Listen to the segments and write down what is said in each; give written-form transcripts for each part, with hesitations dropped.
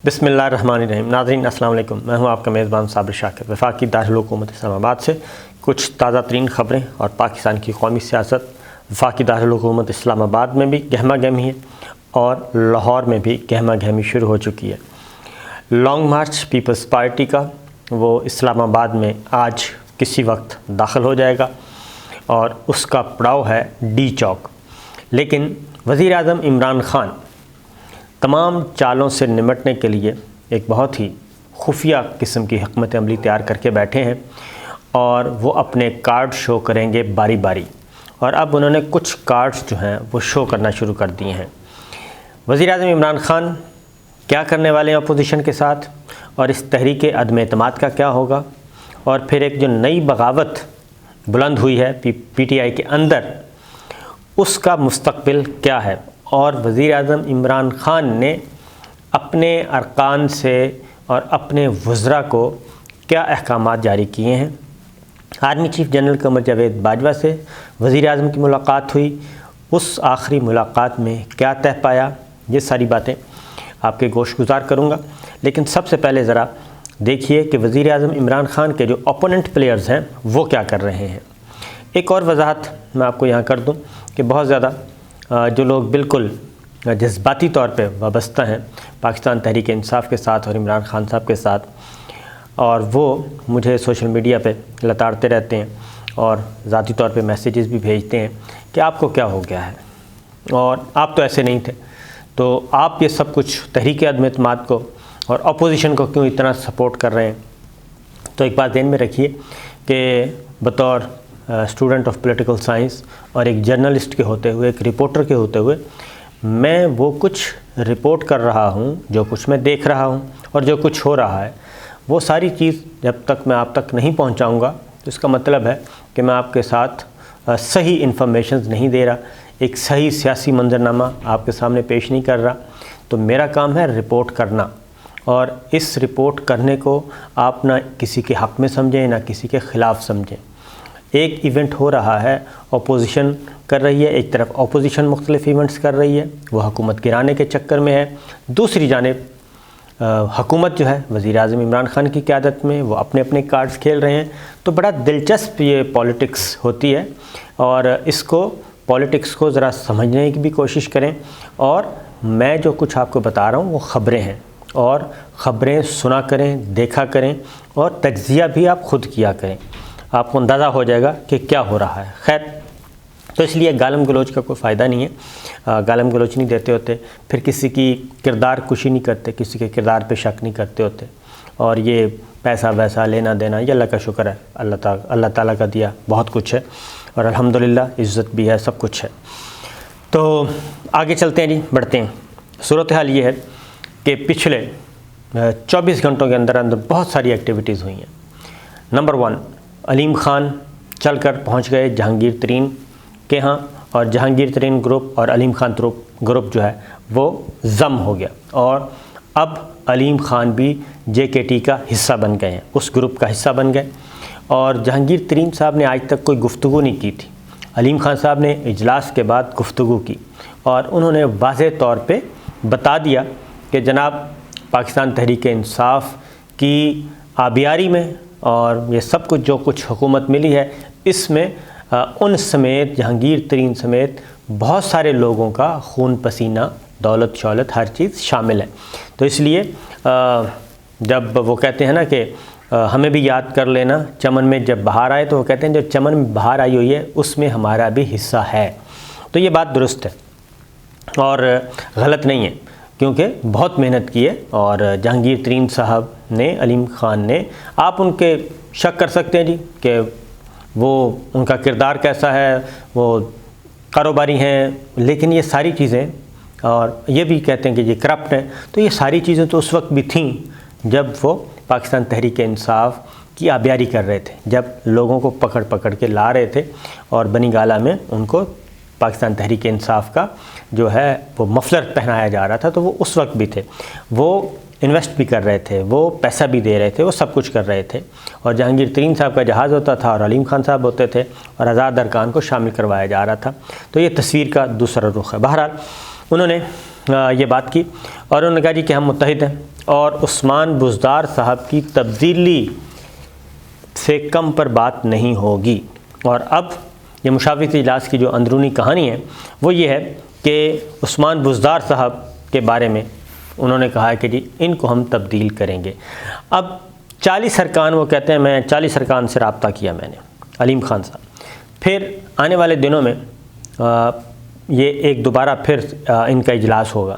بسم اللہ الرحمن الرحیم۔ ناظرین السلام علیکم، میں ہوں آپ کا میزبان صابر شاکر۔ وفاقی دارالحکومت اسلام آباد سے کچھ تازہ ترین خبریں اور پاکستان کی قومی سیاست۔ وفاقی دارالحکومت اسلام آباد میں بھی گہما گہمی ہے اور لاہور میں بھی گہما گہمی شروع ہو چکی ہے۔ لانگ مارچ پیپلز پارٹی کا وہ اسلام آباد میں آج کسی وقت داخل ہو جائے گا اور اس کا پڑاؤ ہے ڈی چوک۔ لیکن وزیر اعظم عمران خان تمام چالوں سے نمٹنے کے لیے ایک بہت ہی خفیہ قسم کی حکمت عملی تیار کر کے بیٹھے ہیں اور وہ اپنے کارڈ شو کریں گے باری باری، اور اب انہوں نے کچھ کارڈز جو ہیں وہ شو کرنا شروع کر دیے ہیں۔ وزیر اعظم عمران خان کیا کرنے والے ہیں اپوزیشن کے ساتھ، اور اس تحریک عدم اعتماد کا کیا ہوگا، اور پھر ایک جو نئی بغاوت بلند ہوئی ہے پی ٹی آئی کے اندر، اس کا مستقبل کیا ہے، اور وزیر اعظم عمران خان نے اپنے ارکان سے اور اپنے وزراء کو کیا احکامات جاری کیے ہیں۔ Army chief general Qamar Javed Bajwa سے وزیر اعظم کی ملاقات ہوئی، اس آخری ملاقات میں کیا طے پایا، یہ ساری باتیں آپ کے گوش گزار کروں گا۔ لیکن سب سے پہلے ذرا دیکھیے کہ وزیر اعظم عمران خان کے جو اپوننٹ پلیئرز ہیں وہ کیا کر رہے ہیں۔ ایک اور وضاحت میں آپ کو یہاں کر دوں کہ بہت زیادہ جو لوگ بالکل جذباتی طور پہ وابستہ ہیں پاکستان تحریک انصاف کے ساتھ اور عمران خان صاحب کے ساتھ، اور وہ مجھے سوشل میڈیا پہ لتاڑتے رہتے ہیں اور ذاتی طور پہ میسیجز بھی بھیجتے ہیں کہ آپ کو کیا ہو گیا ہے اور آپ تو ایسے نہیں تھے، تو آپ یہ سب کچھ تحریک عدم اعتماد کو اور اپوزیشن کو کیوں اتنا سپورٹ کر رہے ہیں۔ تو ایک بات ذہن میں رکھیے کہ بطور اسٹوڈنٹ آف پولیٹیکل سائنس اور ایک جرنلسٹ کے ہوتے ہوئے، ایک رپورٹر کے ہوتے ہوئے، میں وہ کچھ رپورٹ کر رہا ہوں، جو کچھ میں دیکھ رہا ہوں اور جو کچھ ہو رہا ہے، وہ ساری چیز جب تک میں آپ تک نہیں پہنچاؤں گا تو اس کا مطلب ہے کہ میں آپ کے ساتھ صحیح انفارمیشنز نہیں دے رہا، ایک صحیح سیاسی منظرنامہ آپ کے سامنے پیش نہیں کر رہا۔ تو میرا کام ہے رپورٹ کرنا، اور اس رپورٹ کرنے کو آپ نہ کسی کے حق میں سمجھیں نہ کسی کے خلاف سمجھیں۔ ایک ایونٹ ہو رہا ہے، اپوزیشن کر رہی ہے، ایک طرف اپوزیشن مختلف ایونٹس کر رہی ہے، وہ حکومت گرانے کے چکر میں ہے، دوسری جانب حکومت جو ہے وزیر اعظم عمران خان کی قیادت میں وہ اپنے اپنے کارڈز کھیل رہے ہیں۔ تو بڑا دلچسپ یہ پالیٹکس ہوتی ہے، اور اس کو پالیٹکس کو ذرا سمجھنے کی بھی کوشش کریں۔ اور میں جو کچھ آپ کو بتا رہا ہوں وہ خبریں ہیں، اور خبریں سنا کریں، دیکھا کریں، اور تجزیہ بھی آپ خود کیا کریں، آپ کو اندازہ ہو جائے گا کہ کیا ہو رہا ہے۔ خیر، تو اس لیے گالم گلوچ کا کوئی فائدہ نہیں ہے، گالم گلوچ نہیں دیتے ہوتے، پھر کسی کی کردار کشی نہیں کرتے، کسی کے کردار پہ شک نہیں کرتے ہوتے، اور یہ پیسہ ویسا لینا دینا یہ اللہ کا شکر ہے، اللہ تعالیٰ کا دیا بہت کچھ ہے، اور الحمدللہ عزت بھی ہے، سب کچھ ہے۔ تو آگے چلتے ہیں جی، بڑھتے ہیں۔ صورتحال یہ ہے کہ پچھلے 24 گھنٹوں کے اندر بہت ساری ایکٹیویٹیز ہوئی ہیں۔ نمبر 1، علیم خان چل کر پہنچ گئے جہانگیر ترین کے ہاں، اور جہانگیر ترین گروپ اور علیم خان گروپ جو ہے وہ ضم ہو گیا، اور اب علیم خان بھی جے کے ٹی کا حصہ بن گئے ہیں، اس گروپ کا حصہ بن گئے۔ اور جہانگیر ترین صاحب نے آج تک کوئی گفتگو نہیں کی تھی، علیم خان صاحب نے اجلاس کے بعد گفتگو کی، اور انہوں نے واضح طور پہ بتا دیا کہ جناب پاکستان تحریک انصاف کی آبیاری میں اور یہ سب کچھ جو کچھ حکومت ملی ہے، اس میں ان سمیت جہانگیر ترین سمیت بہت سارے لوگوں کا خون پسینہ، دولت شولت، ہر چیز شامل ہے۔ تو اس لیے جب وہ کہتے ہیں نا کہ ہمیں بھی یاد کر لینا چمن میں جب بہار آئے، تو وہ کہتے ہیں جو چمن میں بہار آئی ہوئی ہے اس میں ہمارا بھی حصہ ہے۔ تو یہ بات درست ہے اور غلط نہیں ہے، کیونکہ بہت محنت کی ہے، اور جہانگیر ترین صاحب نے، علیم خان نے، آپ ان کے شک کر سکتے ہیں جی کہ وہ ان کا کردار کیسا ہے، وہ کاروباری ہیں، لیکن یہ ساری چیزیں، اور یہ بھی کہتے ہیں کہ یہ کرپٹ ہیں، تو یہ ساری چیزیں تو اس وقت بھی تھیں جب وہ پاکستان تحریک انصاف کی آبیاری کر رہے تھے، جب لوگوں کو پکڑ پکڑ کے لا رہے تھے اور بنی گالہ میں ان کو پاکستان تحریک انصاف کا جو ہے وہ مفلر پہنایا جا رہا تھا، تو وہ اس وقت بھی تھے، وہ انویسٹ بھی کر رہے تھے، وہ پیسہ بھی دے رہے تھے، وہ سب کچھ کر رہے تھے، اور جہانگیر ترین صاحب کا جہاز ہوتا تھا اور علیم خان صاحب ہوتے تھے، اور آزاد ارکان کو شامل کروایا جا رہا تھا۔ تو یہ تصویر کا دوسرا رخ ہے۔ بہرحال انہوں نے یہ بات کی، اور انہوں نے کہا جی کہ ہم متحد ہیں، اور عثمان بزدار صاحب کی تبدیلی سے کم پر بات نہیں ہوگی۔ اور اب یہ مشاورتی اجلاس کی جو اندرونی کہانی ہے وہ یہ ہے کہ عثمان بزدار صاحب کے بارے میں انہوں نے کہا ہے کہ جی ان کو ہم تبدیل کریں گے۔ اب 40 ارکان، وہ کہتے ہیں میں 40 ارکان سے رابطہ کیا میں نے، علیم خان صاحب۔ پھر آنے والے دنوں میں یہ ایک دوبارہ پھر ان کا اجلاس ہوگا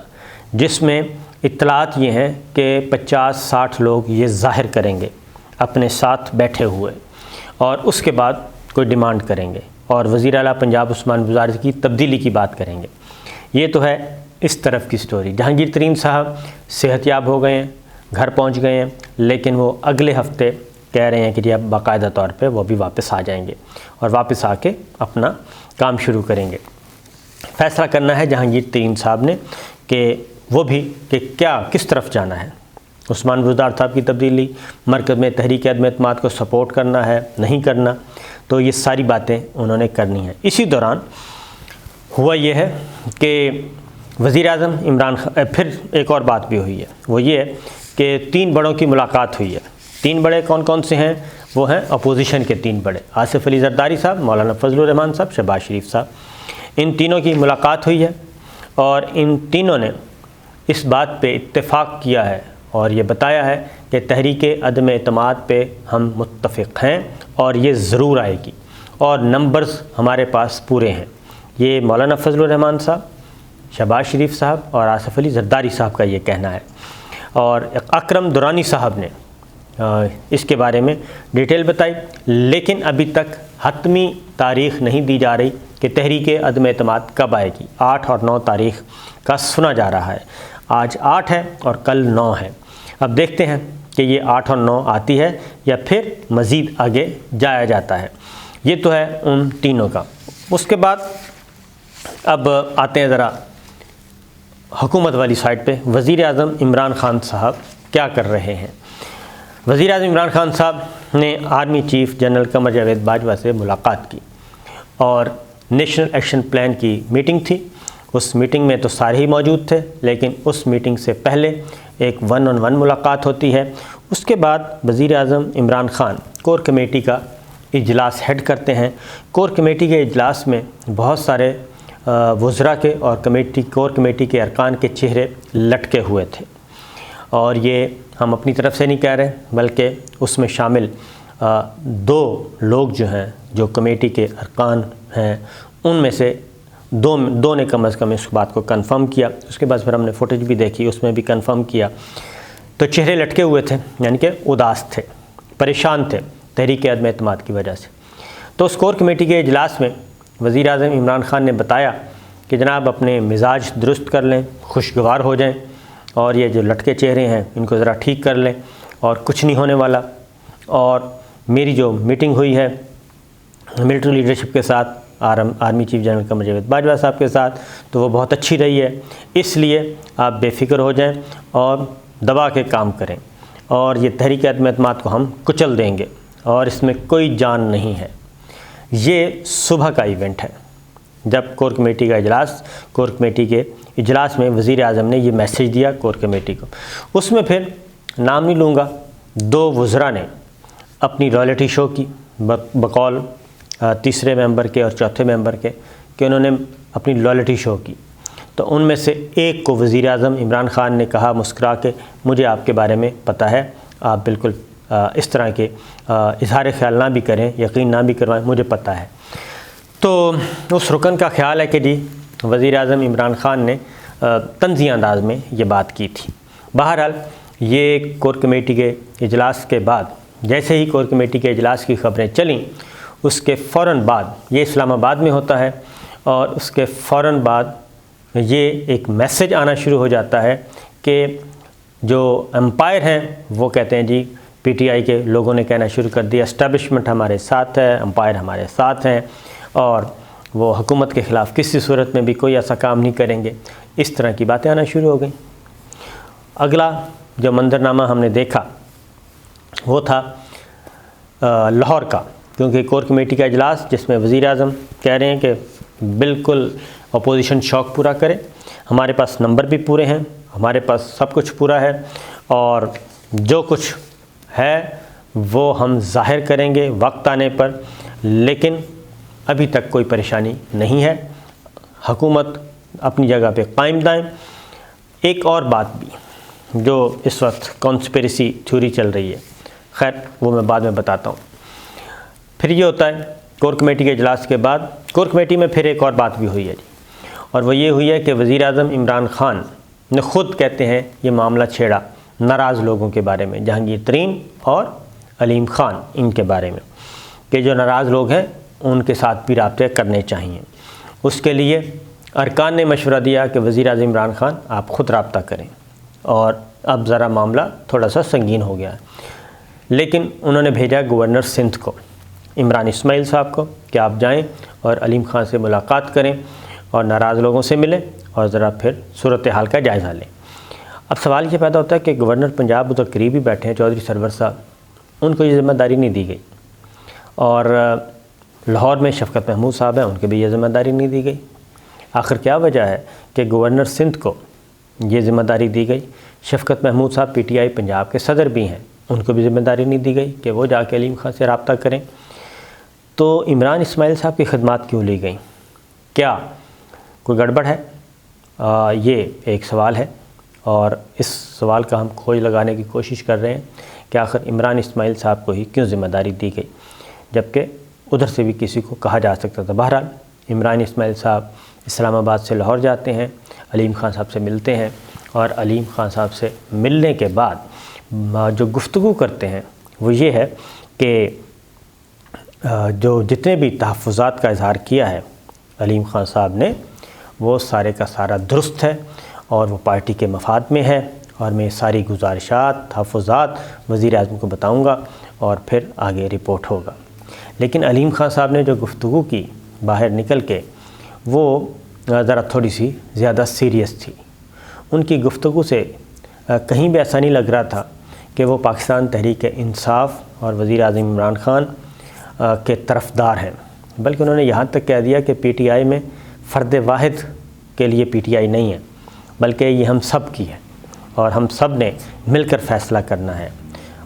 جس میں اطلاعات یہ ہیں کہ 50-60 لوگ یہ ظاہر کریں گے اپنے ساتھ بیٹھے ہوئے، اور اس کے بعد کوئی ڈیمانڈ کریں گے اور وزیر اعلیٰ پنجاب عثمان بزدار کی تبدیلی کی بات کریں گے۔ یہ تو ہے اس طرف کی سٹوری۔ جہانگیر ترین صاحب صحت یاب ہو گئے ہیں، گھر پہنچ گئے ہیں، لیکن وہ اگلے ہفتے کہہ رہے ہیں کہ جی اب باقاعدہ طور پہ وہ بھی واپس آ جائیں گے اور واپس آ کے اپنا کام شروع کریں گے۔ فیصلہ کرنا ہے جہانگیر ترین صاحب نے کہ وہ بھی کہ کیا کس طرف جانا ہے۔ عثمان بزدار صاحب کی تبدیلی، مرکز میں تحریک عدم اعتماد کو سپورٹ کرنا ہے نہیں کرنا، تو یہ ساری باتیں انہوں نے کرنی ہیں۔ اسی دوران ہوا یہ ہے کہ وزیر اعظم عمران خان، پھر ایک اور بات بھی ہوئی ہے، وہ یہ ہے کہ 3 بڑوں کی ملاقات ہوئی ہے۔ 3 بڑے کون کون سے ہیں؟ وہ ہیں اپوزیشن کے 3 بڑے، آصف علی زرداری صاحب، مولانا فضل الرحمان صاحب، شہباز شریف صاحب۔ ان تینوں کی ملاقات ہوئی ہے اور ان تینوں نے اس بات پہ اتفاق کیا ہے اور یہ بتایا ہے کہ تحریک عدم اعتماد پہ ہم متفق ہیں اور یہ ضرور آئے گی، اور نمبرز ہمارے پاس پورے ہیں۔ یہ مولانا فضل الرحمان صاحب، شہباز شریف صاحب اور آصف علی زرداری صاحب کا یہ کہنا ہے، اور اکرم درانی صاحب نے اس کے بارے میں ڈیٹیل بتائی، لیکن ابھی تک حتمی تاریخ نہیں دی جا رہی کہ تحریک عدم اعتماد کب آئے گی۔ 8 اور 9 تاریخ کا سنا جا رہا ہے، آج 8 ہے اور کل 9 ہے۔ اب دیکھتے ہیں کہ یہ 8 اور 9 آتی ہے یا پھر مزید آگے جایا جاتا ہے۔ یہ تو ہے ان تینوں کا۔ اس کے بعد اب آتے ہیں ذرا حکومت والی سائٹ پہ، وزیر اعظم عمران خان صاحب کیا کر رہے ہیں۔ وزیر اعظم عمران خان صاحب نے army chief general Qamar Javed Bajwa سے ملاقات کی اور نیشنل ایکشن پلان کی میٹنگ تھی۔ اس میٹنگ میں تو سارے ہی موجود تھے، لیکن اس میٹنگ سے پہلے ایک 1 on 1 ملاقات ہوتی ہے۔ اس کے بعد وزیر اعظم عمران خان کور کمیٹی کا اجلاس ہیڈ کرتے ہیں۔ کور کمیٹی کے اجلاس میں بہت سارے وزراء کے اور کور کمیٹی کے ارکان کے چہرے لٹکے ہوئے تھے، اور یہ ہم اپنی طرف سے نہیں کہہ رہے بلکہ اس میں شامل 2 لوگ جو ہیں جو کمیٹی کے ارکان ہیں ان میں سے دو نے کم از کم اس بات کو کنفرم کیا۔ اس کے بعد پھر ہم نے فوٹیج بھی دیکھی، اس میں بھی کنفرم کیا، تو چہرے لٹکے ہوئے تھے، یعنی کہ اداس تھے، پریشان تھے تحریک عدم اعتماد کی وجہ سے۔ تو اس کور کمیٹی کے اجلاس میں وزیر اعظم عمران خان نے بتایا کہ جناب اپنے مزاج درست کر لیں، خوشگوار ہو جائیں، اور یہ جو لٹکے چہرے ہیں ان کو ذرا ٹھیک کر لیں، اور کچھ نہیں ہونے والا۔ اور میری جو میٹنگ ہوئی ہے ملٹری لیڈرشپ کے ساتھ، army chief general Qamar Javed Bajwa صاحب کے ساتھ، تو وہ بہت اچھی رہی ہے، اس لیے آپ بے فکر ہو جائیں اور دبا کے کام کریں، اور یہ تحریک عدم اعتماد کو ہم کچل دیں گے، اور اس میں کوئی جان نہیں ہے۔ یہ صبح کا ایونٹ ہے جب کور کمیٹی کا اجلاس، کور کمیٹی کے اجلاس میں وزیر اعظم نے یہ میسیج دیا کور کمیٹی کو۔ اس میں پھر نام نہیں لوں گا، 2 وزراء نے اپنی رائلٹی شو کی بقول تیسرے ممبر کے اور چوتھے ممبر کے، کہ انہوں نے اپنی لائلٹی شو کی۔ تو ان میں سے ایک کو وزیر اعظم عمران خان نے کہا مسکرا کے، مجھے آپ کے بارے میں پتہ ہے، آپ بالکل اس طرح کے اظہار خیال نہ بھی کریں، یقین نہ بھی کروائیں، مجھے پتہ ہے۔ تو اس رکن کا خیال ہے کہ جی وزیر اعظم عمران خان نے طنزی انداز میں یہ بات کی تھی۔ بہرحال یہ کور کمیٹی کے اجلاس کے بعد، جیسے ہی کور کمیٹی کے اجلاس کی خبریں چلیں، اس کے فوراً بعد، یہ اسلام آباد میں ہوتا ہے، اور اس کے فوراً بعد یہ ایک میسج آنا شروع ہو جاتا ہے کہ جو امپائر ہیں وہ کہتے ہیں جی پی ٹی آئی کے لوگوں نے کہنا شروع کر دیا اسٹیبلشمنٹ ہمارے ساتھ ہے، امپائر ہمارے ساتھ ہیں، اور وہ حکومت کے خلاف کسی صورت میں بھی کوئی ایسا کام نہیں کریں گے۔ اس طرح کی باتیں آنا شروع ہو گئیں۔ اگلا جو منظرنامہ ہم نے دیکھا وہ تھا لاہور کا، کیونکہ کور کمیٹی کا اجلاس جس میں وزیر اعظم کہہ رہے ہیں کہ بالکل اپوزیشن شوق پورا کرے، ہمارے پاس نمبر بھی پورے ہیں، ہمارے پاس سب کچھ پورا ہے، اور جو کچھ ہے وہ ہم ظاہر کریں گے وقت آنے پر، لیکن ابھی تک کوئی پریشانی نہیں ہے، حکومت اپنی جگہ پہ قائم دائم۔ ایک اور بات بھی جو اس وقت کانسپریسی تھیوری چل رہی ہے، خیر وہ میں بعد میں بتاتا ہوں۔ پھر یہ ہوتا ہے کور کمیٹی کے اجلاس کے بعد، کور کمیٹی میں پھر ایک اور بات بھی ہوئی ہے جی، اور وہ یہ ہوئی ہے کہ وزیر اعظم عمران خان نے خود کہتے ہیں یہ معاملہ چھیڑا ناراض لوگوں کے بارے میں، جہانگیر ترین اور علیم خان ان کے بارے میں، کہ جو ناراض لوگ ہیں ان کے ساتھ بھی رابطے کرنے چاہیے۔ اس کے لیے ارکان نے مشورہ دیا کہ وزیر اعظم عمران خان آپ خود رابطہ کریں، اور اب ذرا معاملہ تھوڑا سا سنگین ہو گیا ہے، لیکن انہوں نے بھیجا گورنر سندھ کو، عمران اسماعیل صاحب کو، کہ آپ جائیں اور علیم خان سے ملاقات کریں اور ناراض لوگوں سے ملیں اور ذرا پھر صورتحال کا جائزہ لیں۔ اب سوال یہ پیدا ہوتا ہے کہ گورنر پنجاب ادھر قریب ہی بیٹھے ہیں چودھری سرور صاحب، ان کو یہ ذمہ داری نہیں دی گئی، اور لاہور میں شفقت محمود صاحب ہیں، ان کے بھی یہ ذمہ داری نہیں دی گئی۔ آخر کیا وجہ ہے کہ گورنر سندھ کو یہ ذمہ داری دی گئی؟ شفقت محمود صاحب پی ٹی آئی پنجاب کے صدر بھی ہیں، ان کو بھی ذمہ داری نہیں دی گئی کہ وہ جا کے علیم خان سے رابطہ کریں۔ تو عمران اسماعیل صاحب کی خدمات کیوں لی گئیں؟ کیا کوئی گڑبڑ ہے؟ یہ ایک سوال ہے، اور اس سوال کا ہم کھوج لگانے کی کوشش کر رہے ہیں کہ آخر عمران اسماعیل صاحب کو ہی کیوں ذمہ داری دی گئی، جبکہ ادھر سے بھی کسی کو کہا جا سکتا تھا۔ بہرحال عمران اسماعیل صاحب اسلام آباد سے لاہور جاتے ہیں، علیم خان صاحب سے ملتے ہیں، اور علیم خان صاحب سے ملنے کے بعد جو گفتگو کرتے ہیں وہ یہ ہے کہ جو جتنے بھی تحفظات کا اظہار کیا ہے علیم خان صاحب نے، وہ سارے کا سارا درست ہے اور وہ پارٹی کے مفاد میں ہے، اور میں ساری گزارشات تحفظات وزیر اعظم کو بتاؤں گا اور پھر آگے رپورٹ ہوگا۔ لیکن علیم خان صاحب نے جو گفتگو کی باہر نکل کے، وہ ذرا تھوڑی سی زیادہ سیریس تھی۔ ان کی گفتگو سے کہیں بھی ایسا نہیں لگ رہا تھا کہ وہ پاکستان تحریک انصاف اور وزیر اعظم عمران خان کے طرفدار ہیں، بلکہ انہوں نے یہاں تک کہہ دیا کہ پی ٹی آئی میں فرد واحد کے لیے پی ٹی آئی نہیں ہے، بلکہ یہ ہم سب کی ہے، اور ہم سب نے مل کر فیصلہ کرنا ہے۔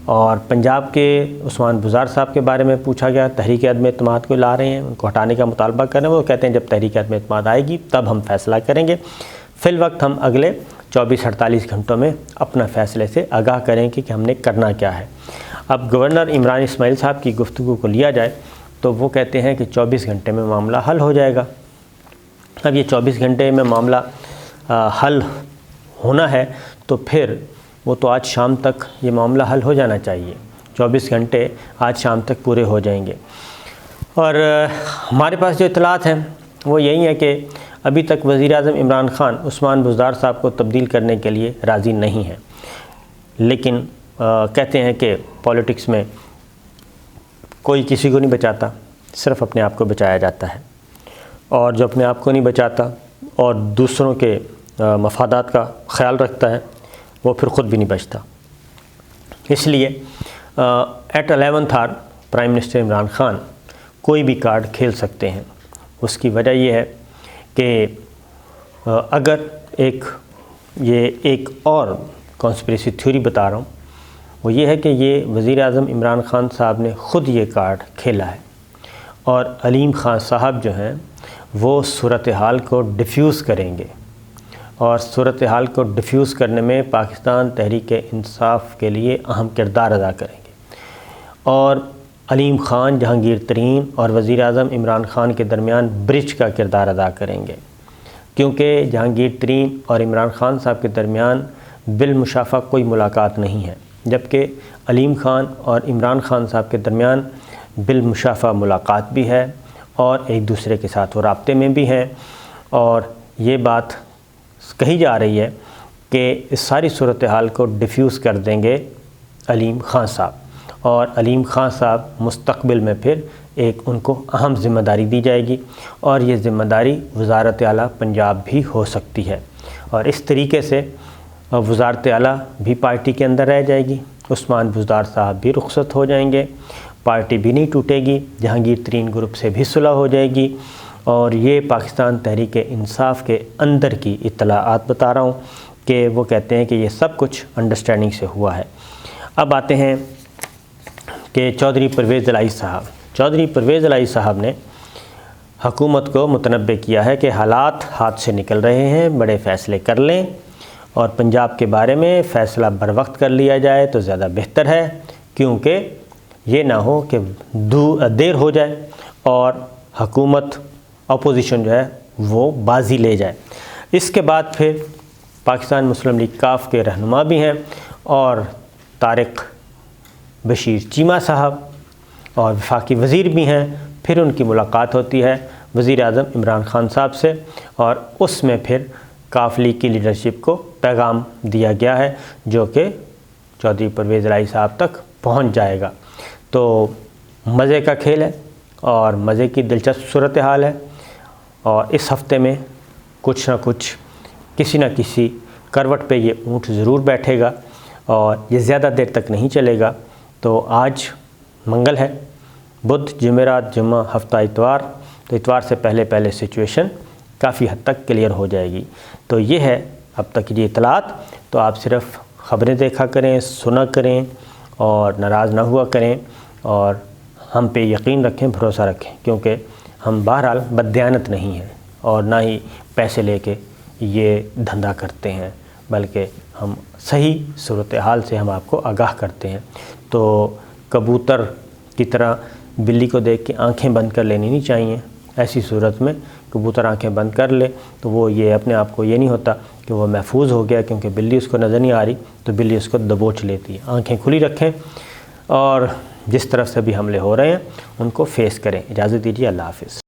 اور پنجاب کے عثمان بزار صاحب کے بارے میں پوچھا گیا، تحریک عدم اعتماد کو لا رہے ہیں، ان کو ہٹانے کا مطالبہ کر رہے ہیں۔ وہ کہتے ہیں جب تحریک عدم اعتماد آئے گی تب ہم فیصلہ کریں گے، فی الوقت ہم اگلے 24-48 گھنٹوں میں اپنا فیصلے سے آگاہ کریں کہ ہم نے کرنا کیا ہے۔ اب گورنر عمران اسماعیل صاحب کی گفتگو کو لیا جائے تو وہ کہتے ہیں کہ 24 گھنٹے میں معاملہ حل ہو جائے گا۔ اب یہ 24 گھنٹے میں معاملہ حل ہونا ہے تو پھر وہ تو آج شام تک یہ معاملہ حل ہو جانا چاہیے، 24 گھنٹے آج شام تک پورے ہو جائیں گے۔ اور ہمارے پاس جو اطلاعات ہیں وہ یہی ہے کہ ابھی تک وزیر اعظم عمران خان عثمان بزدار صاحب کو تبدیل کرنے کے لیے راضی نہیں ہیں، لیکن کہتے ہیں کہ پولیٹکس میں کوئی کسی کو نہیں بچاتا، صرف اپنے آپ کو بچایا جاتا ہے، اور جو اپنے آپ کو نہیں بچاتا اور دوسروں کے مفادات کا خیال رکھتا ہے وہ پھر خود بھی نہیں بچتا۔ اس لیے at 11th hour prime minister Imran Khan کوئی بھی کارڈ کھیل سکتے ہیں۔ اس کی وجہ یہ ہے کہ اگر ایک اور کانسپریسی تھیوری بتا رہا ہوں، وہ یہ ہے کہ یہ وزیر اعظم عمران خان صاحب نے خود یہ کارڈ کھیلا ہے، اور علیم خان صاحب جو ہیں وہ صورتحال کو ڈیفیوز کریں گے، اور صورتحال کو ڈیفیوز کرنے میں پاکستان تحریک انصاف کے لیے اہم کردار ادا کریں گے، اور علیم خان جہانگیر ترین اور وزیر اعظم عمران خان کے درمیان برج کا کردار ادا کریں گے، کیونکہ جہانگیر ترین اور عمران خان صاحب کے درمیان بالمشافہ کوئی ملاقات نہیں ہے، جبکہ علیم خان اور عمران خان صاحب کے درمیان بالمشافہ ملاقات بھی ہے، اور ایک دوسرے کے ساتھ وہ رابطے میں بھی ہیں، اور یہ بات کہی جا رہی ہے کہ اس ساری صورتحال کو ڈیفیوز کر دیں گے علیم خان صاحب، اور علیم خان صاحب مستقبل میں پھر ایک ان کو اہم ذمہ داری دی جائے گی، اور یہ ذمہ داری وزارت اعلیٰ پنجاب بھی ہو سکتی ہے، اور اس طریقے سے وزارت اعلیٰ بھی پارٹی کے اندر رہ جائے گی، عثمان بزدار صاحب بھی رخصت ہو جائیں گے، پارٹی بھی نہیں ٹوٹے گی، جہانگیر ترین گروپ سے بھی صلح ہو جائے گی، اور یہ پاکستان تحریک انصاف کے اندر کی اطلاعات بتا رہا ہوں کہ وہ کہتے ہیں کہ یہ سب کچھ انڈرسٹینڈنگ سے ہوا ہے۔ اب آتے ہیں کہ چودھری پرویز الہی صاحب نے حکومت کو متنبع کیا ہے کہ حالات ہاتھ سے نکل رہے ہیں، بڑے فیصلے کر لیں اور پنجاب کے بارے میں فیصلہ بر وقت کر لیا جائے تو زیادہ بہتر ہے، کیونکہ یہ نہ ہو کہ دیر ہو جائے اور حکومت اپوزیشن جو ہے وہ بازی لے جائے۔ اس کے بعد پھر پاکستان مسلم لیگ کاف کے رہنما بھی ہیں اور طارق بشیر چیمہ صاحب اور وفاقی وزیر بھی ہیں، پھر ان کی ملاقات ہوتی ہے وزیر اعظم عمران خان صاحب سے اور اس میں پھر کاف لیگ کی لیڈرشپ کو پیغام دیا گیا ہے جو کہ چودھری پرویز الہی صاحب تک پہنچ جائے گا۔ تو مزے کا کھیل ہے اور مزے کی دلچسپ صورتحال ہے، اور اس ہفتے میں کچھ نہ کچھ کسی نہ کسی کروٹ پہ یہ اونٹ ضرور بیٹھے گا اور یہ زیادہ دیر تک نہیں چلے گا۔ تو آج منگل ہے، بدھ، جمعرات، جمعہ، ہفتہ اتوار، تو اتوار سے پہلے سچویشن کافی حد تک کلیئر ہو جائے گی۔ تو یہ ہے اب تک یہ اطلاعات، تو آپ صرف خبریں دیکھا کریں، سنا کریں اور ناراض نہ ہوا کریں اور ہم پہ یقین رکھیں، بھروسہ رکھیں، کیونکہ ہم بہرحال بددیانت نہیں ہیں اور نہ ہی پیسے لے کے یہ دھندا کرتے ہیں، بلکہ ہم صحیح صورتحال سے ہم آپ کو آگاہ کرتے ہیں۔ تو کبوتر کی طرح بلی کو دیکھ کے آنکھیں بند کر لینی نہیں چاہیے۔ ایسی صورت میں کبوتر آنکھیں بند کر لے تو وہ یہ اپنے آپ کو یہ نہیں ہوتا کہ وہ محفوظ ہو گیا، کیونکہ بلی اس کو نظر نہیں آ رہی تو بلی اس کو دبوچ لیتی ہے۔ آنکھیں کھلی رکھیں اور جس طرف سے بھی حملے ہو رہے ہیں ان کو فیس کریں۔ اجازت دیجیے، اللہ حافظ۔